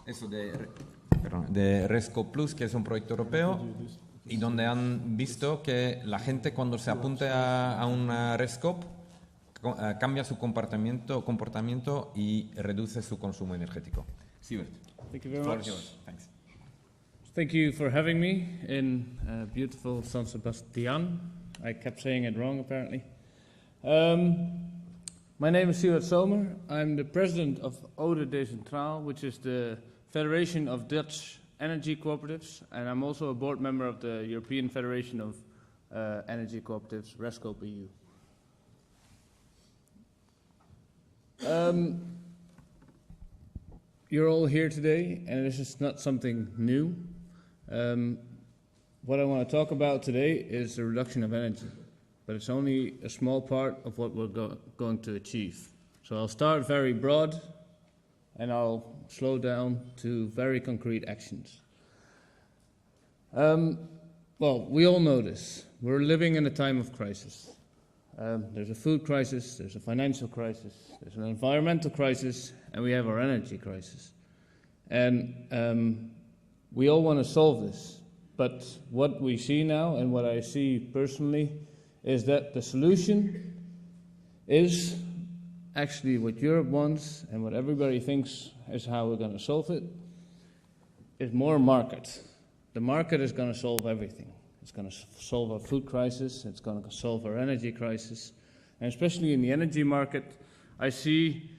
eso de Resco Plus, que es un proyecto europeo, y donde han visto que la gente cuando se apunte a una REScoop cambia su comportamiento y reduce su consumo energético. Siward. Thank you very much. Thanks. Thank you for having me in beautiful San Sebastian. I kept saying it wrong apparently. My name is Siward Zomer. I'm the president of ODE Centraal, which is the Federation of Dutch Energy Cooperatives, and I'm also a board member of the European Federation of Energy Cooperatives, Resco Plus. You're all here today, and this is not something new. What I want to talk about today is the reduction of energy, but it's only a small part of what we're going to achieve. So I'll start very broad, and I'll slow down to very concrete actions. Well, we all know this. We're living in a time of crisis. There's a food crisis, there's a financial crisis, there's an environmental crisis, and we have our energy crisis. And we all want to solve this. But what we see now, and what I see personally, is that the solution is actually what Europe wants, and what everybody thinks is how we're going to solve it, is more market. The market is going to solve everything. It's going to solve our food crisis, it's going to solve our energy crisis, and especially in the energy market, I see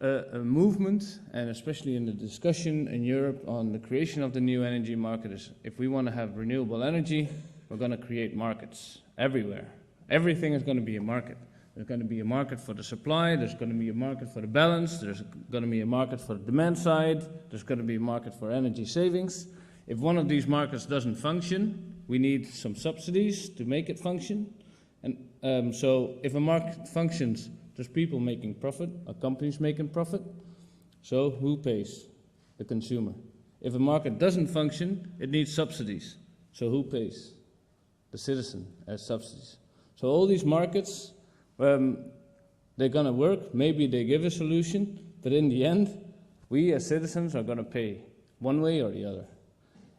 a movement, and especially in the discussion in Europe on the creation of the new energy market, is if we want to have renewable energy, we're going to create markets everywhere. Everything is going to be a market. There's going to be a market for the supply, there's going to be a market for the balance, there's going to be a market for the demand side, there's going to be a market for energy savings. If one of these markets doesn't function, we need some subsidies to make it function. And so if a market functions, there's people making profit, or companies making profit. So who pays? The consumer. If a market doesn't function, it needs subsidies. So who pays? The citizen as subsidies. So all these markets, they're going to work. Maybe they give a solution, but in the end, we as citizens are going to pay one way or the other.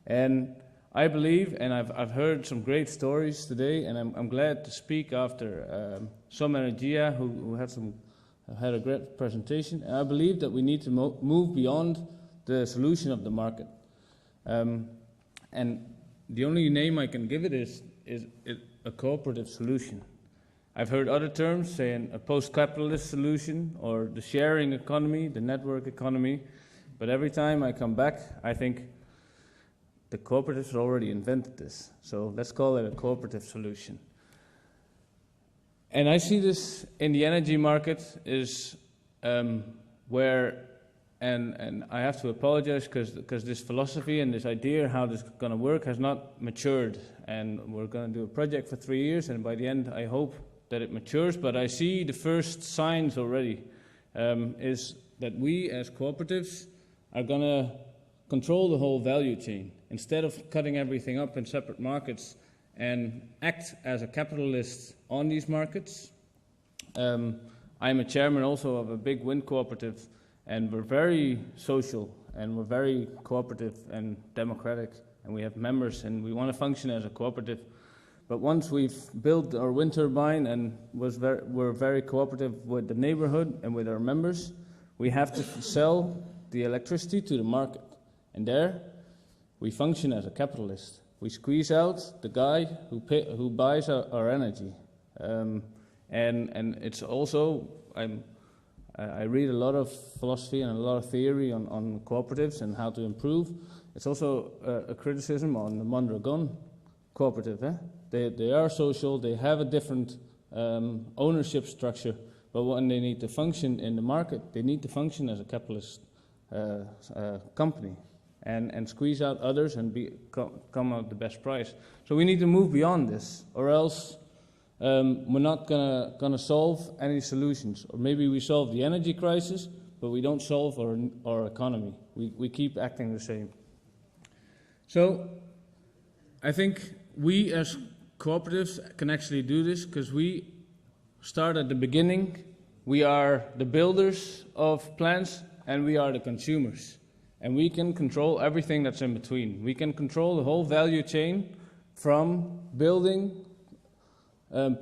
And I believe, and I've heard some great stories today, and I'm glad to speak after Som Energia, who had a great presentation. And I believe that we need to move beyond the solution of the market. And the only name I can give it is a cooperative solution. I've heard other terms saying a post-capitalist solution, or the sharing economy, the network economy. But every time I come back, I think the cooperatives already invented this. So let's call it a cooperative solution. And I see this in the energy market is where, and I have to apologize because this philosophy and this idea how this is going to work has not matured. And we're going to do a project for 3 years, and by the end I hope that it matures. But I see the first signs already, is that we as cooperatives are going to control the whole value chain. Instead of cutting everything up in separate markets and act as a capitalist on these markets. I'm a chairman also of a big wind cooperative, and we're very social, and we're very cooperative and democratic, and we have members, and we want to function as a cooperative. But once we've built our wind turbine and we're very cooperative with the neighborhood and with our members, we have to sell the electricity to the market. And there, we function as a capitalist. We squeeze out the guy who buys our energy. And it's also, I read a lot of philosophy and a lot of theory on cooperatives and how to improve. It's also a criticism on the Mondragon cooperative. They are social, they have a different ownership structure, but when they need to function in the market, they need to function as a capitalist company. And squeeze out others and come out the best price. So we need to move beyond this, or else we're not gonna solve any solutions. Or maybe we solve the energy crisis, but we don't solve our economy. We keep acting the same. So I think we as cooperatives can actually do this because we start at the beginning. We are the builders of plants, and we are the consumers. And we can control everything that's in between. We can control the whole value chain from building,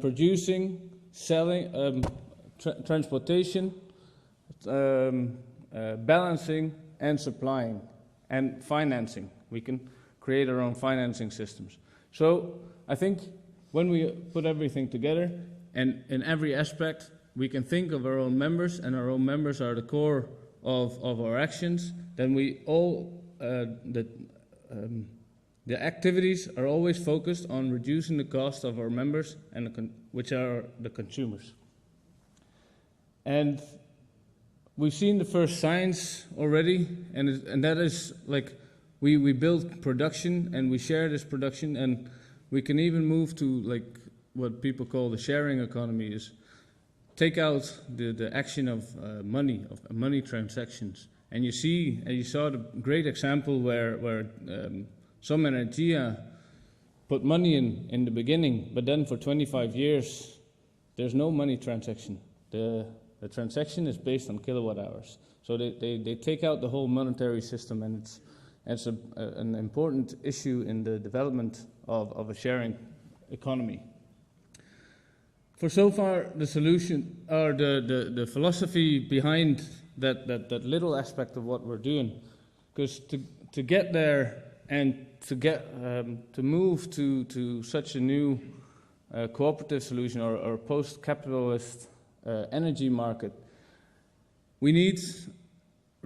producing, selling, transportation, balancing, and supplying, and financing. We can create our own financing systems. So I think when we put everything together, and in every aspect, we can think of our own members, and our own members are the core of our actions, then we all, the activities are always focused on reducing the cost of our members, and which are the consumers. And we've seen the first signs already, and that is like we build production and we share this production, and we can even move to like what people call the sharing economy, is take out the action of money transactions. And you saw the great example where some Energia put money in the beginning, but then for 25 years there's no money transaction. The transaction is based on kilowatt hours. So they take out the whole monetary system, and it's an important issue in the development of a sharing economy. For so far, the solution or the philosophy behind that little aspect of what we're doing, because to get there and to move to such a new cooperative solution or post-capitalist energy market, we need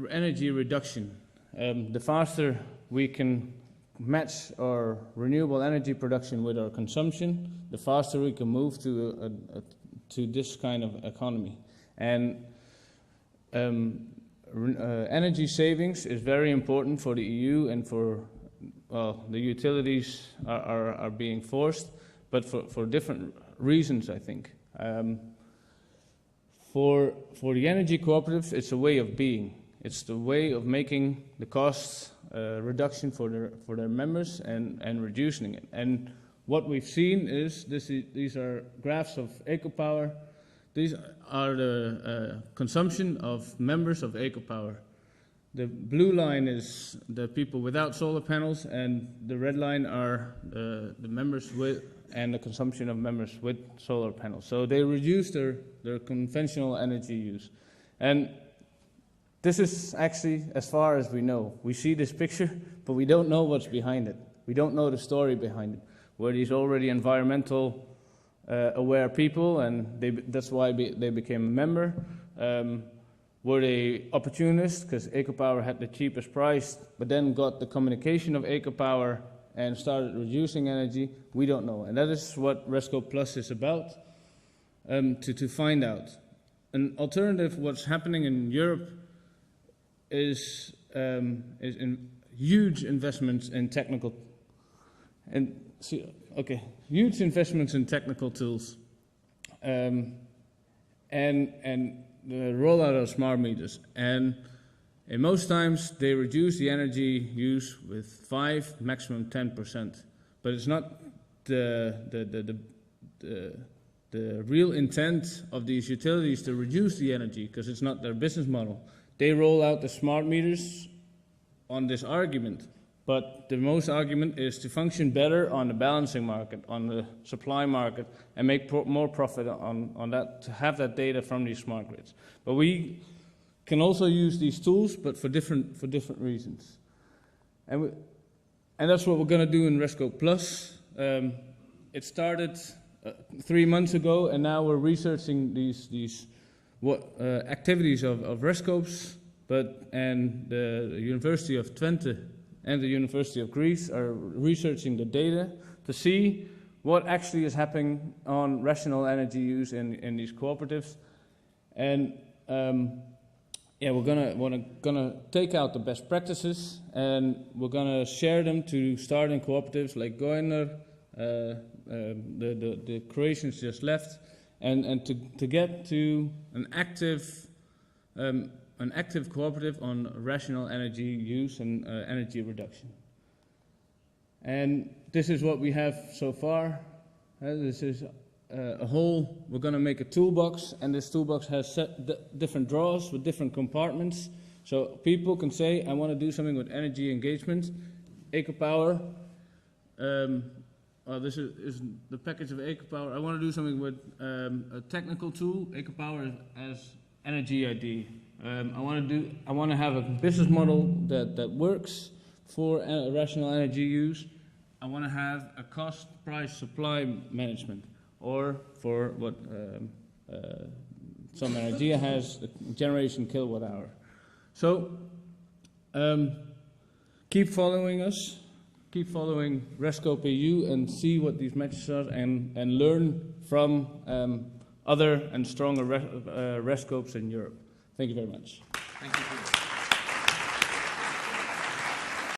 energy reduction. The faster we can match our renewable energy production with our consumption, the faster we can move to this kind of economy. And energy savings is very important for the EU, and for the utilities are being forced, but for different reasons, I think. For the energy cooperatives, it's a way of being. It's the way of making the costs reduction for their members and reducing it. And what we've seen is these are graphs of EcoPower. These are the consumption of members of EcoPower. The blue line is the people without solar panels, and the red line are the members with, and the consumption of members with solar panels. So they reduce their conventional energy use. And this is actually as far as we know. We see this picture, but we don't know what's behind it. We don't know the story behind it. Were these already environmental aware people, and that's why they became a member? Were they opportunists because EcoPower had the cheapest price, but then got the communication of EcoPower and started reducing energy? We don't know. And that is what Resco Plus is about, to find out. An alternative, what's happening in Europe, is in huge investments in technical huge investments in technical tools, and the rollout of smart meters. And in most times they reduce the energy use with 5, maximum 10%. But it's not the real intent of these utilities to reduce the energy, because it's not their business model. They roll out the smart meters on this argument, but the most argument is to function better on the balancing market, on the supply market, and make more profit on that, to have that data from these smart grids. But we can also use these tools, but for different reasons. And that's what we're going to do in Resco Plus. It started 3 months ago, and now we're researching these activities of Rescopes, and the University of Twente and the University of Greece are researching the data to see what actually is happening on rational energy use in these cooperatives. And we're gonna take out the best practices, and we're gonna share them to starting cooperatives like Goiner, the Croatians just left, and to get to an active cooperative on rational energy use and energy reduction. And this is what we have so far. This is a whole, we're going to make a toolbox, and this toolbox has different drawers with different compartments So people can say, I want to do something with energy engagement. EcoPower, this is the package of EcoPower. I want to do something with a technical tool. EcoPower as energy ID. I want to have a business model that works for rational energy use. I want to have a cost, price, supply management, or for what some energy has, the generation kilowatt hour. So keep following us, keep following Resco PU, and see what these matches are, and learn from other and stronger Rescopes in Europe. Thank you very much. Thank you.